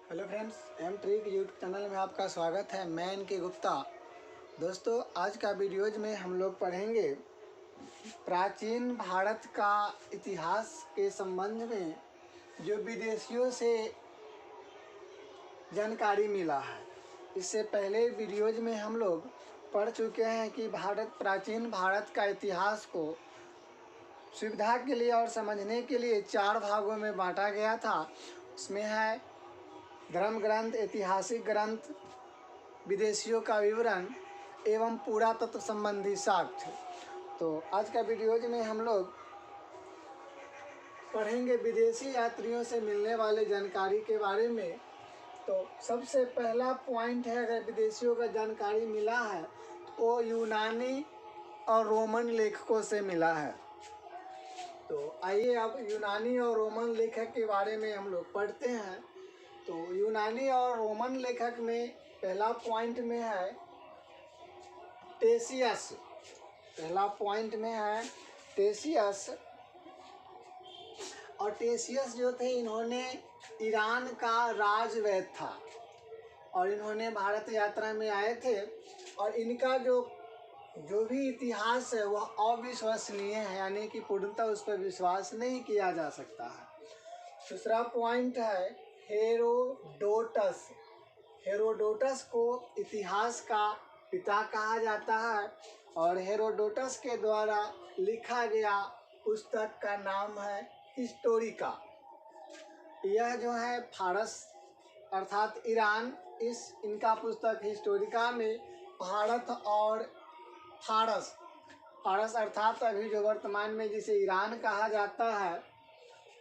Hello friends, M trick YouTube channel में आपका स्वागत है। मैं इनके गुप्ता। दोस्तों, आज का वीडियोज में हम लोग पढ़ेंगे प्राचीन भारत का इतिहास के संबंध में जो विदेशियों से जानकारी मिला है। इससे पहले वीडियोज में हम लोग पढ़ चुके हैं कि प्राचीन भारत का इतिहास को सुविधा के लिए और समझने के लिए 4 भागों में बांटा गया था। उसमें है धर्म ग्रंथ, ऐतिहासिक ग्रंथ, विदेशियों का विवरण एवं पुरातत्व संबंधी साक्ष्य। तो आज का वीडियोज में हम लोग पढ़ेंगे विदेशी यात्रियों से मिलने वाले जानकारी के बारे में। तो सबसे पहला पॉइंट है, अगर विदेशियों का जानकारी मिला है वो यूनानी और रोमन लेखकों से मिला है। तो आइए अब यूनानी और रोमन लेखक के बारे में हम लोग पढ़ते हैं। तो यूनानी और रोमन लेखक में पहला पॉइंट में है टेसियस। पहला पॉइंट में है टेसियस। और टेसियस जो थे, इन्होंने ईरान का राजवैद्य था और इन्होंने भारत यात्रा में आए थे। और इनका जो भी इतिहास है वह अविश्वसनीय है, यानी कि पूर्णतः उस पर विश्वास नहीं किया जा सकता है। दूसरा पॉइंट है हेरोडोटस। हेरोडोटस को इतिहास का पिता कहा जाता है और हेरोडोटस के द्वारा लिखा गया पुस्तक का नाम है हिस्टोरिका। यह जो है फारस अर्थात ईरान, इनका पुस्तक हिस्टोरिका में भारत और फारस अर्थात अभी जो वर्तमान में जिसे ईरान कहा जाता है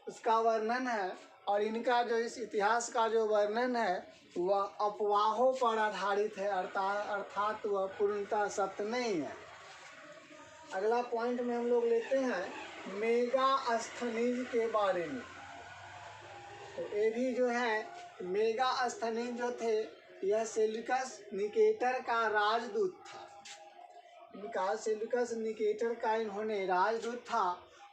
उसका वर्णन है। और इनका जो इस इतिहास का जो वर्णन है वह अफवाहों पर आधारित है, अर्थात वह पूर्णतः सत्य नहीं है। अगला पॉइंट में हम लोग लेते हैं मेगास्थनीज के बारे में। तो ये भी जो है मेगास्थनीज जो थे, यह सेल्यूकस निकेटर का राजदूत था। इनका सेल्यूकस निकेटर का इन्होंने राजदूत था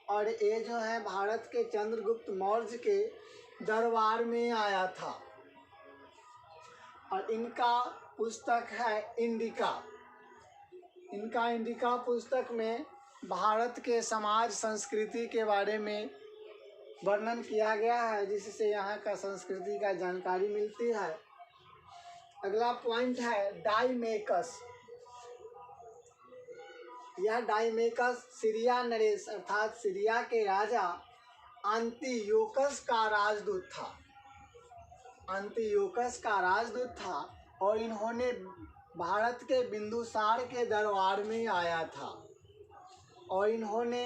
और ये जो है भारत के चंद्रगुप्त मौर्य के दरबार में आया था। और इनका पुस्तक है इंडिका। इनका इंडिका पुस्तक में भारत के समाज संस्कृति के बारे में वर्णन किया गया है, जिससे यहाँ का संस्कृति का जानकारी मिलती है। अगला पॉइंट है डाइमेकस। यह डाइमेकस सीरिया नरेश अर्थात सीरिया के राजा अंतियोकस का राजदूत था। अंतियोकस का राजदूत था और इन्होंने भारत के बिंदुसार के दरबार में आया था और इन्होंने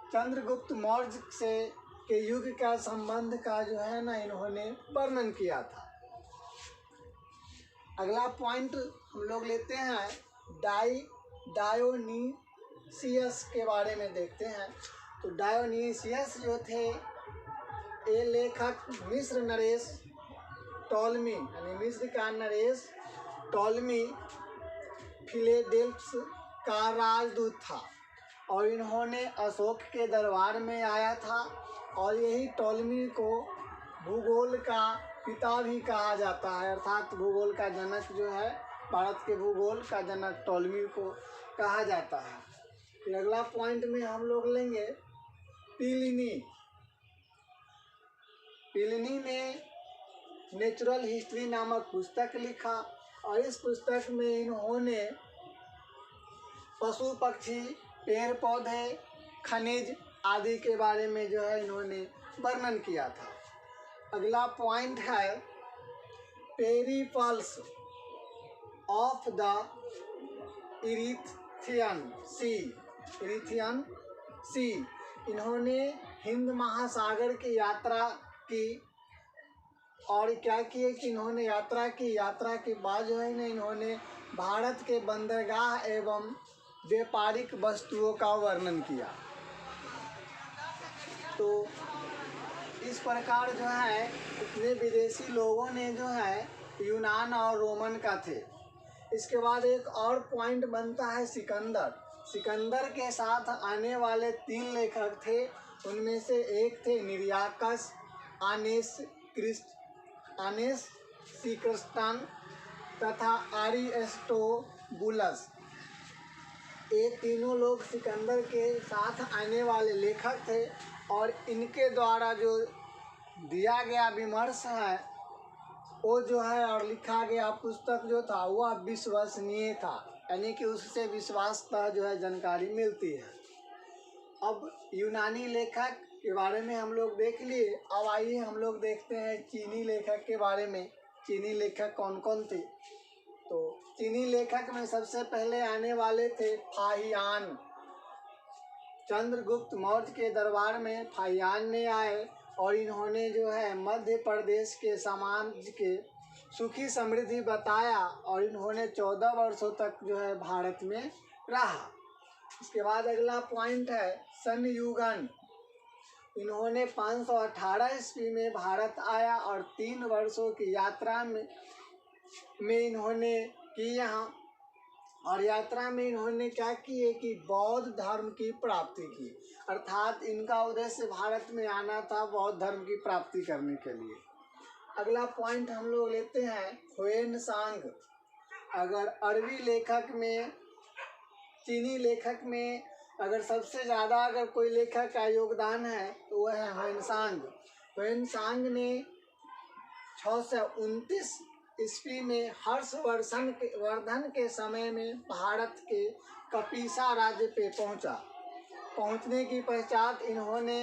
चंद्रगुप्त मौर्य से के युग का संबंध का जो है ना इन्होंने वर्णन किया था। अगला पॉइंट हम लोग लेते हैं डायोनीसियस के बारे में देखते हैं। तो डायोनीसियस जो थे ये लेखक मिस्र नरेश टॉलमी, यानी मिस्र का नरेश टॉलमी फिलेडेल्फ्स का राजदूत था और इन्होंने अशोक के दरबार में आया था। और यही टॉलमी को भूगोल का पिता भी कहा जाता है, अर्थात भूगोल का जनक जो है, भारत के भूगोल का जनक टॉलमी को कहा जाता है। फिर अगला पॉइंट में हम लोग लेंगे प्लिनी। प्लिनी ने नेचुरल हिस्ट्री नामक पुस्तक लिखा और इस पुस्तक में इन्होंने पशु पक्षी, पेड़ पौधे, खनिज आदि के बारे में जो है इन्होंने वर्णन किया था। अगला पॉइंट है पेरिपल्स ऑफ द इरिथियन सी। इन्होंने हिंद महासागर की यात्रा की और क्या किए कि इन्होंने यात्रा के बाद जो है ना इन्होंने भारत के बंदरगाह एवं व्यापारिक वस्तुओं का वर्णन किया। तो इस प्रकार जो है इतने विदेशी लोगों ने जो है यूनान और रोमन का थे। इसके बाद एक और पॉइंट बनता है सिकंदर के साथ आने वाले 3 लेखक थे। उनमें से एक थे निर्याकस, आनेस सी क्रिस्टन तथा अरिस्टोबुलस, ये तीनों लोग सिकंदर के साथ आने वाले लेखक थे और इनके द्वारा जो दिया गया विमर्श है वो जो है और लिखा गया पुस्तक जो था वह विश्वसनीय था, यानी कि उससे विश्वासतः जो है जानकारी मिलती है। अब यूनानी लेखक के बारे में हम लोग देख लिए, अब आइए हम लोग देखते हैं चीनी लेखक के बारे में। चीनी लेखक कौन कौन थे? तो चीनी लेखक में सबसे पहले आने वाले थे फाहियान। चंद्रगुप्त मौर्य के दरबार में फाहियान ने आए और इन्होंने जो है मध्य प्रदेश के समाज के सुखी समृद्धि बताया और इन्होंने 14 वर्षों तक जो है भारत में रहा। इसके बाद अगला पॉइंट है संयुगन। इन्होंने 518 ईस्वी में भारत आया और 3 वर्षों की यात्रा में इन्होंने की यहाँ, और यात्रा में इन्होंने क्या किए कि बौद्ध धर्म की प्राप्ति की, अर्थात इनका उद्देश्य भारत में आना था बौद्ध धर्म की प्राप्ति करने के लिए। अगला पॉइंट हम लोग लेते हैं ह्वेनसांग। अगर अरबी लेखक में, चीनी लेखक में अगर सबसे ज़्यादा अगर कोई लेखक का योगदान है तो वह है ह्वेनसांग। ह्वेनसांग ने 629 ईस्वी में हर्षवर्धन के समय में भारत के कपिसा राज्य पे पहुंचा। पहुंचने की पश्चात इन्होंने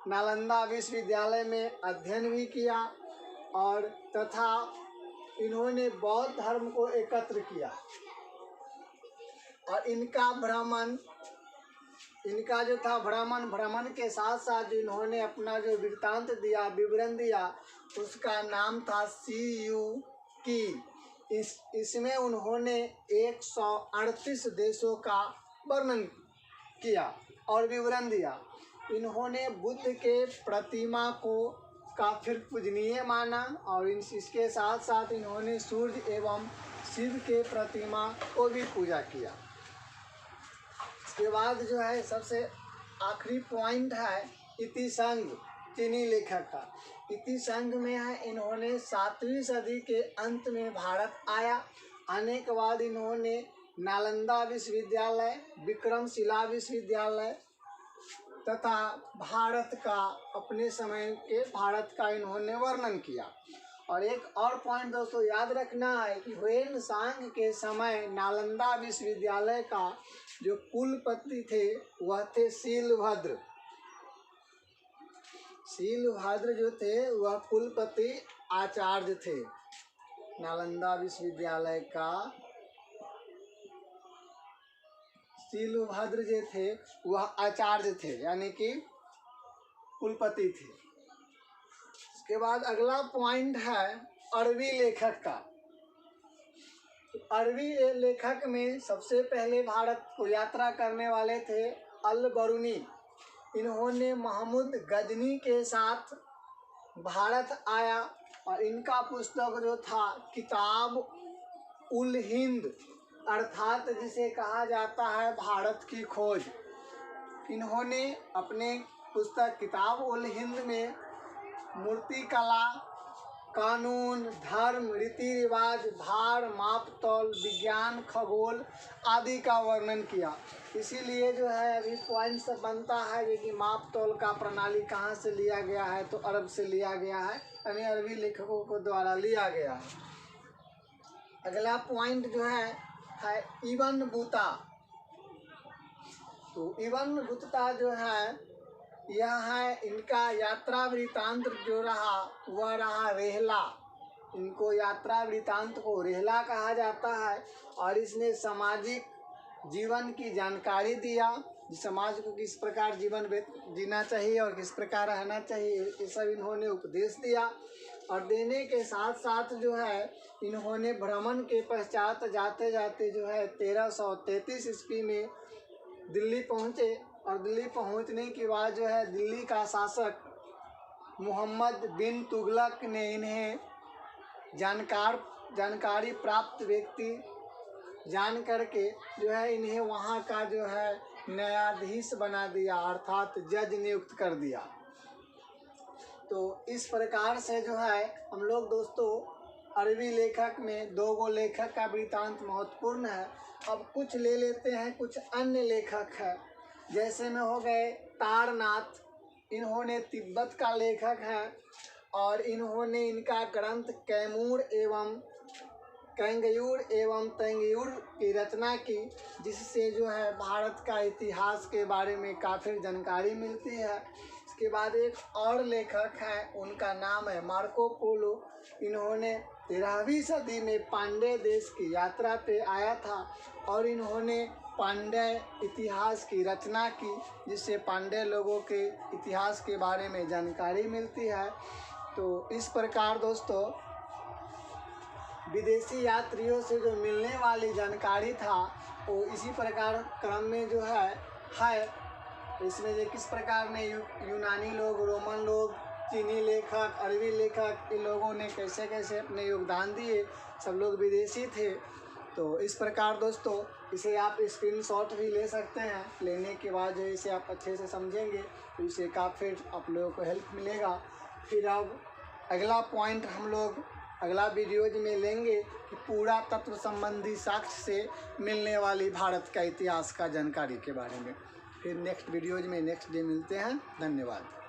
नालंदा विश्वविद्यालय में अध्ययन भी किया और तथा इन्होंने बौद्ध धर्म को एकत्र किया और इनका जो था भ्रमण के साथ साथ इन्होंने अपना जो वृत्तांत दिया, विवरण दिया, उसका नाम था CU की। इसमें उन्होंने 138 देशों का वर्णन किया और विवरण दिया। इन्होंने बुद्ध के प्रतिमा को काफी पूजनीय माना और इसके साथ साथ इन्होंने सूर्य एवं शिव के प्रतिमा को भी पूजा किया। इसके बाद जो है सबसे आखिरी पॉइंट है इतिसंग, चीनी लेखक का। इतिसंग में है इन्होंने 7वीं सदी के अंत में भारत आया। आने के बाद इन्होंने नालंदा विश्वविद्यालय, विक्रमशिला विश्वविद्यालय तथा भारत का, अपने समय के भारत का इन्होंने वर्णन किया। और एक और पॉइंट दोस्तों याद रखना है कि ह्वेनसांग के समय नालंदा विश्वविद्यालय का जो कुलपति थे वह थे शीलभद्र। शीलभद्र जो थे वह कुलपति आचार्य थे। नालंदा विश्वविद्यालय का शीलभद्र जो थे वह आचार्य थे, यानी कि कुलपति थे। इसके बाद अगला पॉइंट है अरबी लेखक का। अरबी लेखक में सबसे पहले भारत को यात्रा करने वाले थे अल-बरूनी। इन्होंने महमूद गजनी के साथ भारत आया और इनका पुस्तक जो था किताब उल हिंद, अर्थात जिसे कहा जाता है भारत की खोज। इन्होंने अपने पुस्तक किताब उल हिंद में मूर्तिकला, कानून, धर्म, रीति रिवाज, भार, मापतौल, विज्ञान, खगोल आदि का वर्णन किया। इसीलिए जो है अभी पॉइंट सब बनता है कि मापतौल का प्रणाली कहाँ से लिया गया है, तो अरब से लिया गया है, यानी अरबी लेखकों को द्वारा लिया गया है। अगला पॉइंट जो है इब्न बतूता। तो इब्न बतूता जो है यह है, इनका यात्रा वृत्तांत जो रहा वह रहा रेहला। इनको यात्रा वृत्तांत को रेहला कहा जाता है और इसने सामाजिक जीवन की जानकारी दिया, समाज को किस प्रकार जीवन जीना चाहिए और किस प्रकार रहना चाहिए, ये सब इन्होंने उपदेश दिया। और देने के साथ साथ जो है इन्होंने भ्रमण के पश्चात जाते जाते जो है 1333 ईस्वी में दिल्ली पहुँचे और दिल्ली पहुंचने के बाद जो है दिल्ली का शासक मोहम्मद बिन तुगलक ने इन्हें जानकारी प्राप्त व्यक्ति जान करके जो है इन्हें वहाँ का जो है न्यायाधीश बना दिया, अर्थात जज नियुक्त कर दिया। तो इस प्रकार से जो है हम लोग दोस्तों अरबी लेखक में 2 गो लेखक का वृत्तांत महत्वपूर्ण है। अब कुछ ले लेते हैं, कुछ अन्य लेखक है, जैसे में हो गए तारनाथ, इन्होंने तिब्बत का लेखक है और इन्होंने इनका ग्रंथ कैमूर एवं कैंगयूर एवं तैंगयूर की रचना की, जिससे जो है भारत का इतिहास के बारे में काफ़ी जानकारी मिलती है। इसके बाद एक और लेखक है, उनका नाम है मार्को पोलो। इन्होंने 13वीं सदी में पांड्य देश की यात्रा पे आया था और इन्होंने पांड्य इतिहास की रचना की, जिससे पांड्य लोगों के इतिहास के बारे में जानकारी मिलती है। तो इस प्रकार दोस्तों विदेशी यात्रियों से जो मिलने वाली जानकारी था वो इसी प्रकार क्रम में जो है इसमें जो किस प्रकार ने यूनानी लोग, रोमन लोग, चीनी लेखक, अरबी लेखक, इन लोगों ने कैसे कैसे अपने योगदान दिए, सब लोग विदेशी थे। तो इस प्रकार दोस्तों इसे आप स्क्रीनशॉट भी ले सकते हैं। लेने के बाद जो इसे आप अच्छे से समझेंगे तो इसे काफ़ी आप लोगों को हेल्प मिलेगा। फिर अब अगला पॉइंट हम लोग अगला वीडियोज में लेंगे कि पूरा तत्व संबंधी साक्ष्य से मिलने वाली भारत का इतिहास का जानकारी के बारे में। फिर नेक्स्ट वीडियोज में नेक्स्ट डे मिलते हैं। धन्यवाद।